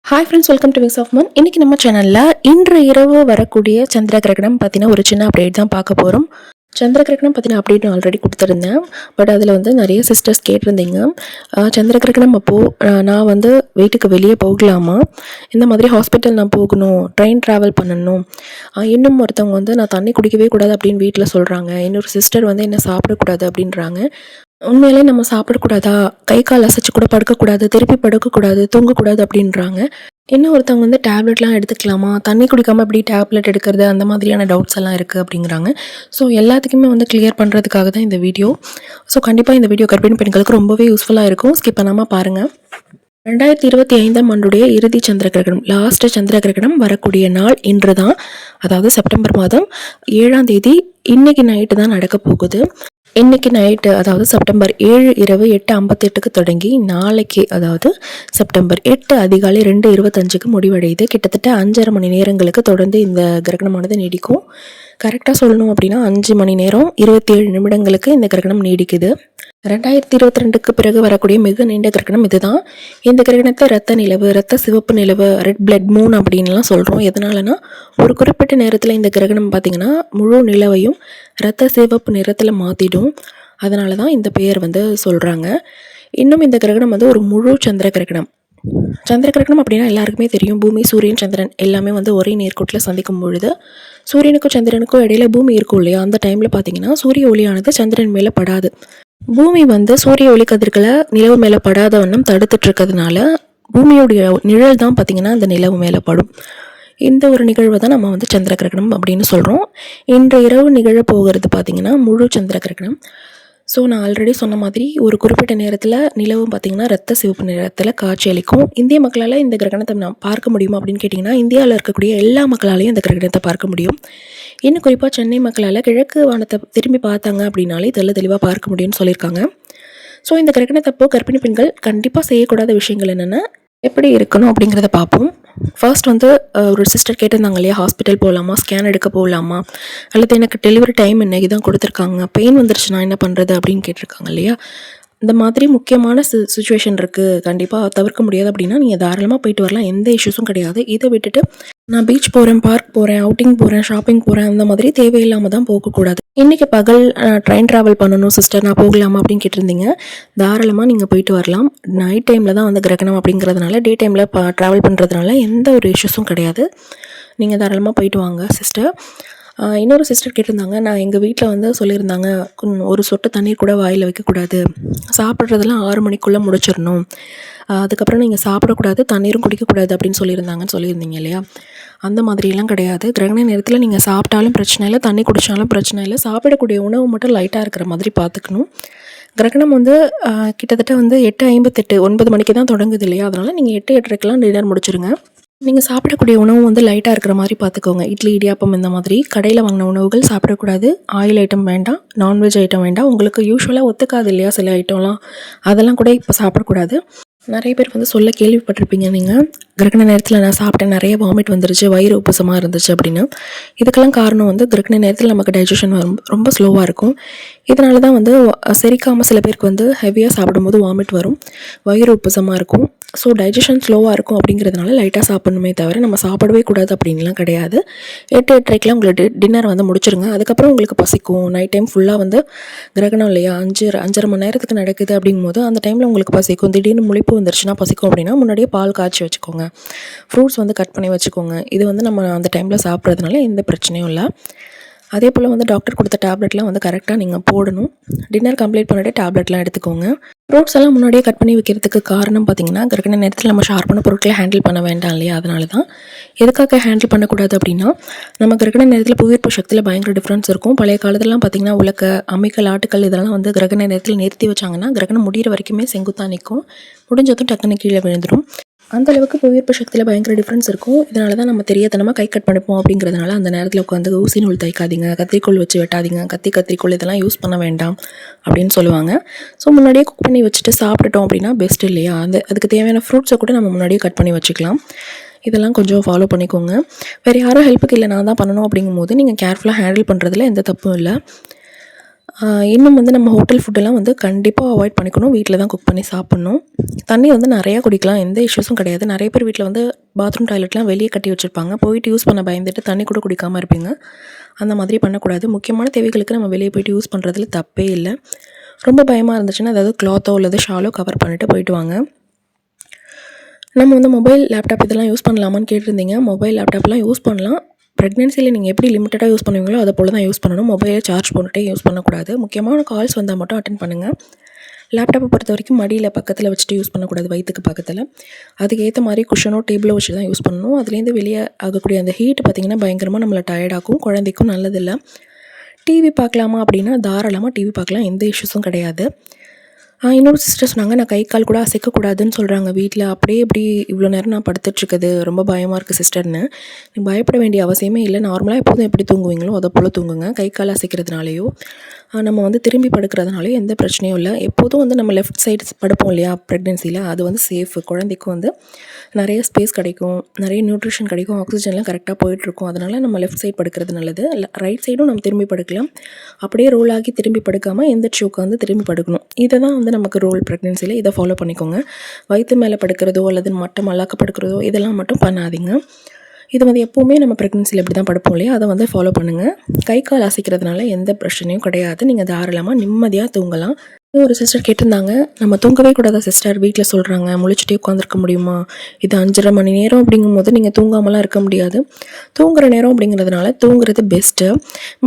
Hi friends, welcome to Wings of Moon. இன்றைக்கி நம்ம சேனலில் இன்று இரவு வரக்கூடிய சந்திர கிரகணம் பற்றின ஒரு சின்ன அப்டேட் தான் பார்க்க போகிறோம். சந்திர கிரகணம் பற்றின அப்டேட் நான் ஆல்ரெடி கொடுத்துருந்தேன். பட் அதில் நிறைய சிஸ்டர்ஸ் கேட்டிருந்தீங்க, சந்திர கிரகணம் அப்போது நான் வீட்டுக்கு வெளியே போகலாமா, இந்த மாதிரி ஹாஸ்பிட்டல் நான் போகணும், ட்ரெயின் ட்ராவல் பண்ணணும், இன்னும் ஒருத்தவங்க நான் தண்ணி குடிக்கவே கூடாது அப்படின்னு வீட்டில் சொல்கிறாங்க, இன்னொரு சிஸ்டர் என்ன சாப்பிடக்கூடாது அப்படின்றாங்க. உண்மையிலே நம்ம சாப்பிடக்கூடாதா, கை கால் அசைச்சு கூட படுக்கக்கூடாது, திருப்பி படுக்கக்கூடாது, தூங்கக்கூடாது அப்படின்றாங்க. இன்னும் ஒருத்தவங்க டேப்லெட்லாம் எடுத்துக்கலாமா, தண்ணி குடிக்காமல் எப்படி டேப்லெட் எடுக்கிறது, அந்த மாதிரியான டவுட்ஸ் எல்லாம் இருக்குது அப்படிங்கிறாங்க. ஸோ எல்லாத்துக்குமே கிளியர் பண்ணுறதுக்காக தான் இந்த வீடியோ. ஸோ கண்டிப்பாக இந்த வீடியோ கர்ப்பிணி பெண்களுக்கு ரொம்பவே யூஸ்ஃபுல்லாக இருக்கும். ஸ்கிப் பண்ணாமல் பாருங்கள். 2025 ஆண்டுடைய இறுதி சந்திர கிரகணம், லாஸ்ட் சந்திர கிரகணம் வரக்கூடிய நாள் இன்று தான். அதாவது செப்டம்பர் மாதம் 7ஆம் தேதி இன்னைக்கு நைட்டு தான் நடக்க போகுது. இன்னைக்கு நைட்டு, அதாவது செப்டம்பர் 7 இரவு 8:58க்கு தொடங்கி நாளைக்கு, அதாவது செப்டம்பர் 8 அதிகாலை 2:25க்கு முடிவடையுது. கிட்டத்தட்ட 5.5 மணி நேரங்களுக்கு தொடர்ந்து இந்த கிரகணமானது நீடிக்கும். கரெக்டாக சொல்லணும் அப்படின்னா 5 மணி நேரம் 27 நிமிடங்களுக்கு இந்த கிரகணம் நீடிக்குது. 2022க்கு பிறகு வரக்கூடிய மிக நீண்ட கிரகணம் இதுதான். இந்த கிரகணத்தை ரத்த நிலவு, ரத்த சிவப்பு நிலவு, ரெட் பிளட் மூன் அப்படின்லாம் சொல்கிறோம். எதனாலனா, ஒரு குறிப்பிட்ட நேரத்தில் இந்த கிரகணம் பார்த்திங்கன்னா முழு நிலவையும் ரத்த சிவப்பு நிறத்தில் மாற்றிடும். அதனால தான் இந்த பெயர் சொல்கிறாங்க. இன்னும் இந்த கிரகணம் ஒரு முழு சந்திர கிரகணம். சந்திர கிரகணம் அப்படின்னா எல்லாருக்குமே தெரியும், பூமி, சூரியன், சந்திரன் எல்லாமே ஒரே நேர்கோட்டில் சந்திக்கும் பொழுது சூரியனுக்கும் சந்திரனுக்கும் இடையில பூமி இருக்கும் இல்லையா, அந்த டைமில் பார்த்தீங்கன்னா சூரிய ஒளியானது சந்திரன் மேலே படாது. பூமி சூரிய ஒளி கதிர்களை நிலவு மேலே படாத வண்ணம் தடுத்துட்டு இருக்கிறதுனால பூமியுடைய நிழல் தான் பார்த்திங்கன்னா அந்த நிலவு மேலே படும். இந்த ஒரு நிகழ்வை தான் நம்ம சந்திர கிரகணம் அப்படின்னு சொல்கிறோம். இன்று இரவு நிகழ போகிறது பார்த்திங்கன்னா முழு சந்திர கிரகணம். ஸோ நான் ஆல்ரெடி சொன்ன மாதிரி ஒரு குறிப்பிட்ட நேரத்தில் நிலவு பார்த்திங்கன்னா ரத்த சிவப்பு நிறத்தில் காட்சி அளிக்கும். இந்திய மக்களால் இந்த கிரகணத்தை நான் பார்க்க முடியுமா அப்படின்னு கேட்டிங்கன்னா, இந்தியாவில் இருக்கக்கூடிய எல்லா மக்களாலையும் இந்த கிரகணத்தை பார்க்க முடியும். இன்னும் குறிப்பாக சென்னை மக்களால் கிழக்கு வானத்தை திரும்பி பார்த்தாங்க அப்படின்னாலே தெளிவாக பார்க்க முடியும்னு சொல்லியிருக்காங்க. ஸோ இந்த கிரகணத்தப்போ கர்ப்பிணி பெண்கள் கண்டிப்பாக செய்யக்கூடாத விஷயங்கள் என்னென்ன, எப்படி இருக்கணும் அப்படிங்கிறத பார்ப்போம். ஃபர்ஸ்ட் ஒரு சிஸ்டர் கேட்டிருந்தாங்க இல்லையா, ஹாஸ்பிட்டல் போகலாமா, ஸ்கேன் எடுக்க போகலாமா, அல்லது எனக்கு டெலிவரி டைம் இன்னைக்கு தான் கொடுத்துருக்காங்க, பெயின் வந்துருச்சுன்னா என்ன பண்ணுறது அப்படின்னு கேட்டிருக்காங்க இல்லையா. இந்த மாதிரி முக்கியமான சுச்சுவேஷன் இருக்குது, கண்டிப்பாக தவிர்க்க முடியாது அப்படின்னா நீங்கள் தாராளமாக போயிட்டு வரலாம், எந்த இஷ்யூஸும் கிடையாது. இதை விட்டுட்டு நான் பீச் போகிறேன், பார்க் போகிறேன், அவுட்டிங் போகிறேன், ஷாப்பிங் போகிறேன், அந்த மாதிரி தேவையில்லாமல் தான் போகக்கூடாது. இன்றைக்கி பகல் ட்ரெயின் ட்ராவல் பண்ணணும் சிஸ்டர், நான் போகலாமா அப்படின்னு கேட்டிருந்தீங்க. தாராளமாக நீங்கள் போயிட்டு வரலாம். நைட் டைமில் தான் கிரகணம் அப்படிங்கிறதுனால, டே டைமில் ட்ராவல் பண்ணுறதுனால எந்த ஒரு இஷ்யூஸும் கிடையாது. நீங்கள் தாராளமாக போயிட்டு வாங்க சிஸ்டர். இன்னொரு சிஸ்டர் கேட்டிருந்தாங்க, நான் எங்கள் வீட்டில் சொல்லியிருந்தாங்க, ஒரு சொட்டு தண்ணீர் கூட வாயில் வைக்கக்கூடாது, சாப்பிட்றதெல்லாம் 6 மணிக்குள்ளே முடிச்சிடணும், அதுக்கப்புறம் நீங்கள் சாப்பிடக்கூடாது, தண்ணீரும் குடிக்கக்கூடாது அப்படின்னு சொல்லியிருந்தீங்க இல்லையா. அந்த மாதிரிலாம் கிடையாது. கிரகண நேரத்தில் நீங்கள் சாப்பிட்டாலும் பிரச்சனை இல்லை, தண்ணி குடித்தாலும் பிரச்சனை இல்லை. சாப்பிடக்கூடிய உணவு மட்டும் லைட்டாக இருக்கிற மாதிரி பார்த்துக்கணும். கிரகணம் கிட்டத்தட்ட 8:58 9 மணிக்கு தான் தொடங்குது இல்லையா, அதனால் நீங்கள் 8 8:30க்கெலாம் டின்னர் முடிச்சிருங்க. நீங்கள் சாப்பிடக்கூடிய உணவு லைட்டாக இருக்கிற மாதிரி பார்த்துக்கோங்க. இட்லி, இடியாப்பம் இந்த மாதிரி கடையில் வாங்கின உணவுகள் சாப்பிடக்கூடாது. ஆயில் ஐட்டம் வேண்டாம், நான்வெஜ் ஐட்டம் வேண்டாம். உங்களுக்கு யூஸ்வலாக ஒத்துக்காது இல்லையா சில ஐட்டம்லாம், அதெல்லாம் கூட இப்போ சாப்பிடக்கூடாது. நிறைய பேர் சொல்ல கேள்விப்பட்டிருப்பீங்க நீங்கள், கிரகண நேரத்தில் நான் சாப்பிட்டேன், நிறைய வாமிட் வந்துருச்சு, வயிறு உப்புசமாக இருந்துச்சு அப்படின்னு. இதுக்கெல்லாம் காரணம் கிரகண நேரத்தில் நமக்கு டைஜஷன் ரொம்ப ஸ்லோவாக இருக்கும். இதனால தான் செரிக்காமல் சில பேருக்கு ஹெவியாக சாப்பிடும்போது வாமிட் வரும், வயிறு உப்புசமாக இருக்கும். ஸோ டைஜஷன் ஸ்லோவாக இருக்கும் அப்படிங்கிறதுனால லைட்டாக சாப்பிடணுமே தவிர நம்ம சாப்பிடவே கூடாது அப்படின்லாம் கிடையாது. 8 8:30க்கெலாம் உங்களுக்கு டின்னர் முடிச்சிருங்க. அதுக்கப்புறம் உங்களுக்கு பசிக்கும். நைட் டைம் ஃபுல்லாக கிரகணம் இல்லையா, 5.5 மணி நேரத்துக்கு நடக்குது அப்படிங்கும்போது அந்த டைமில் உங்களுக்கு பசிக்கும். திடீர்னு முழிப்பு வந்துருச்சுன்னா பசிக்கும் அப்படின்னா முன்னாடியே பால் காய்ச்சி வச்சுக்கோங்க, ஃப்ரூட்ஸ் கட் பண்ணி வச்சுக்கோங்க. இது நம்ம அந்த டைமில் சாப்பிட்றதுனால எந்த பிரச்சனையும் இல்லை. அதே போல் டாக்டர் கொடுத்த டேப்லெட்லாம் கரெக்டாக நீங்கள் போடணும். டின்னர் கம்ப்ளீட் பண்ணிட்டு டேப்லெட்லாம் எடுத்துக்கோங்க. ஃப்ரூட்ஸ் எல்லாம் முன்னாடியே கட் பண்ணி வைக்கிறதுக்கு காரணம் பார்த்திங்கன்னா, கிரகண நேரத்தில் நம்ம ஷார்ப்பான பொருட்களை ஹேண்டில் பண்ண வேண்டாம் இல்லையா, அதனால தான். எதுக்காக ஹேண்டில் பண்ணக்கூடாது அப்படின்னா, நம்ம கிரகண நேரத்தில் புவியீர்ப்பு சக்தியில் பயங்கர டிஃப்ரென்ஸ் இருக்கும். பழைய காலத்துலலாம் பார்த்திங்கன்னா உலக்க, அம்மிக்கல், ஆட்டுக்கல் இதெல்லாம் கிரகண நேரத்தில் நிறுத்தி வச்சாங்கன்னா கிரகணம் முடிகிற வரைக்குமே செங்குத்தாக நிற்கும், முடிஞ்சதும் டக்குன்னு கீழே விழுந்துடும். அந்தளவுக்கு புவியீர்ப்பு சக்தியில் பயங்கர டிஃப்ரென்ஸ் இருக்கும். இதனால தான் நம்ம தெரியாதனமாக கை கட் பண்ணிப்போம். அப்படிங்கிறதுனால அந்த நேரத்தில் உட்காந்து ஊசி நூல் தைக்காதீங்க, கத்திரிக்கோள் வச்சு வெட்டாதீங்க, கத்திரிக்கோள் இதெல்லாம் யூஸ் பண்ண வேண்டாம் அப்படின்னு சொல்லுவாங்க. ஸோ முன்னாடியே குக் பண்ணி வச்சுட்டு சாப்பிட்டுட்டோம் அப்படின்னா பெஸ்ட் இல்லையா. அதுக்கு தேவையான ஃப்ரூட்ஸை கூட நம்ம முன்னாடியே கட் பண்ணி வச்சுக்கலாம். இதெல்லாம் கொஞ்சம் ஃபாலோ பண்ணிக்கோங்க. வேறு யாரும் ஹெல்ப்புக்கு இல்லை, நான் தான் பண்ணணும் அப்படிங்கும்போது நீங்கள் கேர்ஃபுல்லாக ஹேண்டில் பண்ணுறதுல எந்த தப்பும் இல்லை. இன்னும் வந்து நம்ம ஹோட்டல் ஃபுட்டெல்லாம் வந்து கண்டிப்பாக அவாய்ட் பண்ணிக்கணும். வீட்டில் தான் குக் பண்ணி சாப்பிட்ணும். தண்ணி வந்து நிறையா குடிக்கலாம், எந்த இஷ்யூஸும் கிடையாது. நிறைய பேர் வீட்டில் வந்து பாத்ரூம், டாய்லெட்லாம் வெளியே கட்டி வச்சுருப்பாங்க. போயிட்டு யூஸ் பண்ண பயந்துட்டு தண்ணி கூட குடிக்காமல் இருப்பீங்க. அந்த மாதிரி பண்ணக்கூடாது. முக்கியமான தேவைகளுக்கு நம்ம வெளியே போய்ட்டு யூஸ் பண்ணுறதுல தப்பே இல்லை. ரொம்ப பயமாக இருந்துச்சுன்னா அதாவது கிளாத்தோ அல்லது ஷாலோ கவர் பண்ணிவிட்டு போயிட்டு வாங்க. நம்ம வந்து மொபைல், லேப்டாப் இதெல்லாம் யூஸ் பண்ணலாமான்னு கேட்டிருந்தீங்க. மொபைல், லேப்டாப்லாம் யூஸ் பண்ணலாம். ப்ரெக்னென்சியில் நீங்கள் எப்படி லிமிட்டடாக யூஸ் பண்ணுவீங்களோ அதை போல் தான் யூஸ் பண்ணணும். மொபைலை சார்ஜ் போட்டுகிட்டே யூஸ் பண்ணக்கூடாது. முக்கியமான கால்ஸ் வந்தால் மட்டும் அட்டென்ட் பண்ணுங்கள். லேப்டாப்பை பொறுத்த வரைக்கும் மடியில் பக்கத்தில் வச்சுட்டு யூஸ் பண்ணக்கூடாது, வயிற்றுக்கு பக்கத்தில். அதுக்கு ஏற்ற மாதிரி குஷனோ டேபிளோ வச்சு தான் யூஸ் பண்ணணும். அதுலேருந்து வெளியே ஆகக்கூடிய அந்த ஹீட் பார்த்திங்கன்னா பயங்கரமாக நம்மளை டயர்டாக்கும், குழந்தைக்கும் நல்லதில்லை. டிவி பார்க்கலாமா அப்படின்னா தாராளமாக டிவி பார்க்கலாம், எந்த இஷ்யூஸும் கிடையாது. இன்னொரு சிஸ்டர் சொன்னாங்க, நான் கை கால் கூட அசைக்கக்கூடாதுன்னு சொல்கிறாங்க வீட்டில். அப்படியே இப்படி இவ்வளோ நேரம் நான் படுத்துட்ருக்குது, ரொம்ப பயமாக இருக்குது சிஸ்டர்னு. நீ பயப்பட வேண்டிய அவசியமே இல்லை. நார்மலாக எப்போதும் எப்படி தூங்குவீங்களோ அதை போல் தூங்குங்க. கை கால் அசைக்கிறதுனாலையோ நம்ம வந்து திரும்பி படுக்கிறதுனாலையோ எந்த பிரச்சனையும் இல்லை. எப்போதும் வந்து நம்ம லெஃப்ட் சைடு படுப்போம் இல்லையா ப்ரெக்னென்சியில், அது வந்து சேஃபு. குழந்தைக்கும் வந்து நிறைய ஸ்பேஸ் கிடைக்கும், நிறைய நியூட்ரிஷன் கிடைக்கும், ஆக்சிஜன்லாம் கரெக்டாக போயிட்டுருக்கும். அதனால் நம்ம லெஃப்ட் சைடு படுக்கிறது நல்லது. ரைட் சைடும் நம்ம திரும்பி படுக்கலாம். அப்படியே ரோல் ஆகி திரும்பி படுக்காமல் எந்திரிச்சு உட்காந்து திரும்பி படுக்கணும். இதை தான் வந்து நமக்கு ரோல் ப்ரெக்னென்சியில். இதை ஃபாலோ பண்ணிக்கோங்க. வயிற்று மேலே படுக்கிறதோ அல்லது மட்டை மல்லாக்க படுக்கிறதோ இதெல்லாம் மட்டும் பண்ணாதீங்க. இது வந்து எப்போவுமே நம்ம ப்ரெக்னென்சியில் இப்படி தான் படுப்போம் இல்லையா, அதை வந்து ஃபாலோ பண்ணுங்கள். கை கால் அசைக்கிறதுனால எந்த பிரச்சனையும் கிடையாது. நீங்கள் தாராளமாக நிம்மதியாக தூங்கலாம். ஒரு சிஸ்டர் கேட்டிருந்தாங்க, நம்ம தூங்கவே கூடாதா சிஸ்டர், வீட்டில் சொல்கிறாங்க முழிச்சிட்டே உட்காந்துருக்க முடியுமா, இது 5.5 மணி நேரம் அப்படிங்கும்போது நீங்கள் தூங்காமலாம் இருக்க முடியாது. தூங்குற நேரம் அப்படிங்கிறதுனால தூங்குறது பெஸ்ட்டு.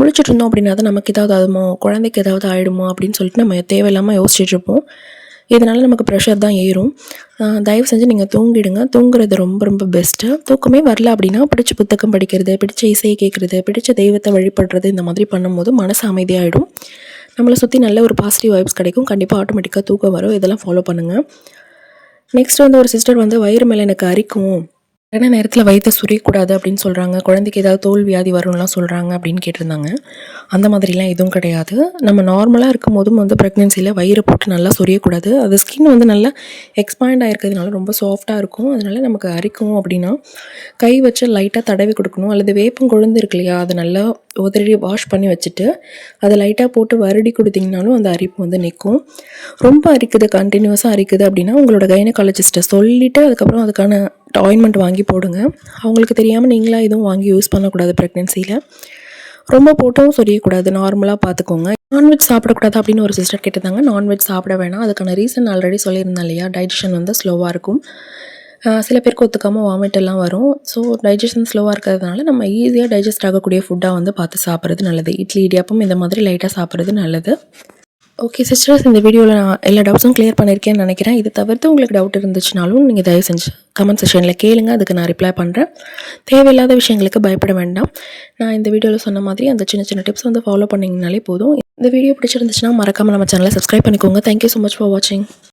முழிச்சிட்டு இருந்தோம் அப்படின்னா தான் நமக்கு ஏதாவது ஆகுமோ, குழந்தைக்கு ஏதாவது ஆகிடுமோ அப்படின்னு சொல்லிட்டு நம்ம தேவையில்லாமல் யோசிச்சுட்டு இருப்போம். இதனால் நமக்கு ப்ரெஷர் தான் ஏறும். தயவு செஞ்சு நீங்கள் தூங்கிடுங்க. தூங்குறது ரொம்ப ரொம்ப பெஸ்ட்டு. தூக்கமே வரல அப்படின்னா பிடிச்ச புத்தகம் படிக்கிறது, பிடிச்ச இசையை கேட்குறது, பிடிச்ச தெய்வத்தை வழிபடுறது, இந்த மாதிரி பண்ணும்போது மனசு அமைதியாகிடும். நம்மளை சுற்றி நல்ல ஒரு பாசிட்டிவ் வைப்ஸ் கிடைக்கும். கண்டிப்பாக ஆட்டோமேட்டிக்காக தூக்கம் வரும். இதெல்லாம் ஃபாலோ பண்ணுங்கள். நெக்ஸ்ட் வந்து ஒரு சிஸ்டர் வந்து வயிறு மேலே எனக்கு அரிக்கும், ஏன்னா நேரத்தில் வயிற்றை சுரியக்கூடாது அப்படின்னு சொல்கிறாங்க, குழந்தைக்கு ஏதாவது தோல் வியாதி வரும்லாம் சொல்கிறாங்க அப்படின்னு கேட்டிருந்தாங்க. அந்த மாதிரிலாம் எதுவும் கிடையாது. நம்ம நார்மலாக இருக்கும் போதும் வந்து ப்ரெக்னென்சியில் வயிறு போட்டு நல்லா சொரியக்கூடாது. அது ஸ்கின் வந்து நல்லா எக்ஸ்பேண்ட் ஆகிருக்கிறதுனால ரொம்ப சாஃப்டாக இருக்கும். அதனால் நமக்கு அரிக்கும் அப்படின்னா கை வச்சு லைட்டாக தடவி கொடுக்கணும். அல்லது வேப்பம் கொழுந்து இருக்கு இல்லையா, அதை நல்லா உதறி வாஷ் பண்ணி வச்சுட்டு அதை லைட்டாக போட்டு வருடி கொடுத்திங்கனாலும் அந்த அரிப்பு வந்து நிற்கும். ரொம்ப அரிக்குது, கண்டினியூஸாக அரிக்குது அப்படின்னா உங்களோட கைனகாலஜிஸ்ட்டை சொல்லிவிட்டு அதுக்கப்புறம் அதுக்கான ஆயின்மெண்ட் வாங்கி போடுங்க. அவங்களுக்கு தெரியாமல் நீங்களாக எதுவும் வாங்கி யூஸ் பண்ணக்கூடாது ப்ரெக்னென்சியில். ரொம்ப போட்டும் சொரியக்கூடாது, நார்மலாக பார்த்துக்கோங்க. நான்வெஜ் சாப்பிடக்கூடாது அப்படின்னு ஒரு சிஸ்டர் கேட்டிருந்தாங்க. நான்வெஜ் சாப்பிட வேணாம். அதுக்கான ரீசன் ஆல்ரெடி சொல்லியிருந்தேன் இல்லையா, டைஜஷன் வந்து ஸ்லோவாக இருக்கும். சில பேருக்கு ஒத்துக்காமல் வாமிட் எல்லாம் வரும். ஸோ டைஜஷன் ஸ்லோவாக இருக்கிறதுனால நம்ம ஈஸியாக டைஜஸ்ட் ஆகக்கூடிய ஃபுட்டாக வந்து பார்த்து சாப்பிட்றது நல்லது. இட்லி, இடியாப்பம் இந்த மாதிரி லைட்டாக சாப்பிட்றது நல்லது. ஓகே சிஸ்டர்ஸ், இந்த வீடியோவில் நான் எல்லா டவுட்ஸும் கிளியர் பண்ணியிருக்கேன்னு நினைக்கிறேன். இது தவிர்த்து உங்களுக்கு டவுட் இருந்துச்சுனாலும் நீங்கள் தயவு செஞ்சு கமெண்ட் செக்ஷனில் கேளுங்க, அதுக்கு நான் ரிப்ளை பண்ணுறேன். தேவையில்லாத விஷயங்களுக்கு பயப்பட வேண்டாம். நான் இந்த வீடியோவில் சொன்ன மாதிரி அந்த சின்ன சின்ன டிப்ஸ் வந்து ஃபாலோ பண்ணிங்கனாலே போதும். இந்த வீடியோ பிடிச்சிருந்துச்சுன்னா மறக்காமல் நம்ம சேனலை சப்ஸ்கிரைப் பண்ணிக்கோங்க. தேங்க்யூ ஸோ மச் ஃபார் வாட்சிங்.